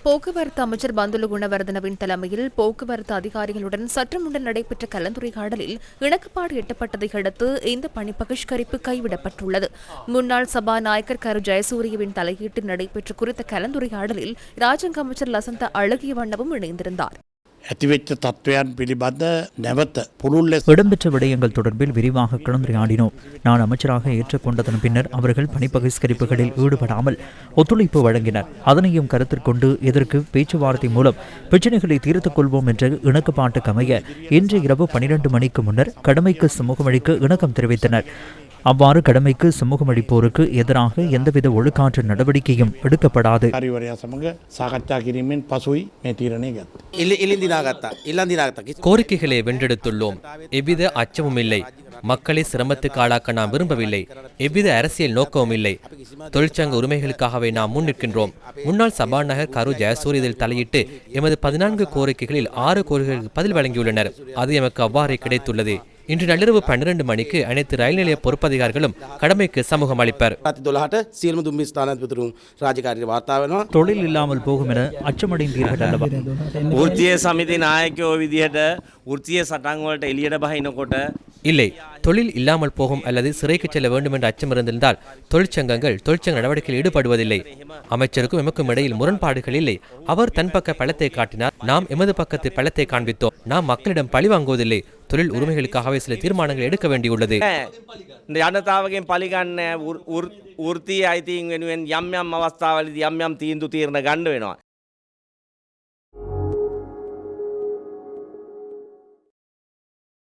போக்குவரத்து அமைச்சர் பந்துலு குணவர்தனவின் தலைமையில் போக்குவரத்து அதிகாரிகளுடன் சற்று முன்னர் நடைபெற்ற கலந்துரையாடலில் இணக்கப்பாடு எட்டப்பட்டதை அடுத்து இந்த பணி பகிஷ்கரிப்பு கைவிடப்பட்டுள்ளது. முன்னாள் சபாநாயகர் கரு ஜெயசூரியவின் தலையீட்டில் நடைபெற்ற குறித்த கலந்துரையாடலில் ராஜாங்க அமைச்சர் லசந்த அழகியவண்ணவும் இணைந்திருந்தார். இடம்பெற்ற விடயங்கள் தொடர்பில் விரிவாக கலந்துரையாடினோம். நான் அமைச்சராக ஏற்றுக்கொண்டதன் பின்னர் அவர்கள் பணி பகிஷ்கரிப்புகளில் ஈடுபடாமல் ஒத்துழைப்பு வழங்கினர். அதனையும் கருத்திற்கொண்டு இதற்கு பேச்சுவார்த்தை மூலம் பிரச்சினைகளை தீர்த்துக் கொள்வோம் என்ற இணக்கப்பாட்டுக்கு அமைய இன்று இரவு 12 மணிக்கு முன்னர் கடமைக்கு சமூகமளிக்க இணக்கம் தெரிவித்தனர். அவ்வாறு கடமைக்கு சமூகமளிப்போருக்கு எதிராக எந்தவித ஒழுக்காற்று நடவடிக்கையும் எடுக்கப்படாது. கோரிக்கைகளை வென்றெடுத்துள்ளோம். எவ்வித அச்சமும் இல்லை. மக்களை சிரமத்துக்கு ஆளாக்க நாம் விரும்பவில்லை. எவ்வித அரசியல் நோக்கமும் இல்லை. தொழிற்சங்க உரிமைகளுக்காகவே நாம் முன்னிற்கின்றோம். முன்னாள் சபாநாயகர் கரு ஜெயசூரியதில் தலையிட்டு எமது 14 கோரிக்கைகளில் 6 கோரிக்கைகளுக்கு பதில் வழங்கியுள்ளனர். அது எமக்கு அவ்வாறே கிடைத்துள்ளது. இன்று நள்ளிரவு 12 மணிக்கு அனைத்து ரயில் நிலைய பொறுப்பதிகாரிகளும் கடமைக்கு சமூகம் அளிப்பர். தொழில் இல்லாமல் போகும் என அச்சமடைந்தீர்கள் அல்லவா? இல்லை, தொழில் இல்லாமல் போகும் அல்லது சிறைக்கு செல்ல வேண்டும் என்ற அச்சம் இருந்திருந்தால் தொழிற்சங்கங்கள் தொழிற்சங்க நடவடிக்கையில் ஈடுபடுவதில்லை. அமைச்சருக்கும் எமக்கும் இடையில் முரண்பாடுகள் இல்லை. அவர் தன் பக்க பலத்தை காட்டினார், நாம் எமது பக்கத்து பலத்தை காண்பித்தோம். நாம் மக்களிடம் பழி வாங்குவதில்லை. தொழில் உரிமைகளுக்காகவே சில தீர்மானங்கள் எடுக்க வேண்டியுள்ளது.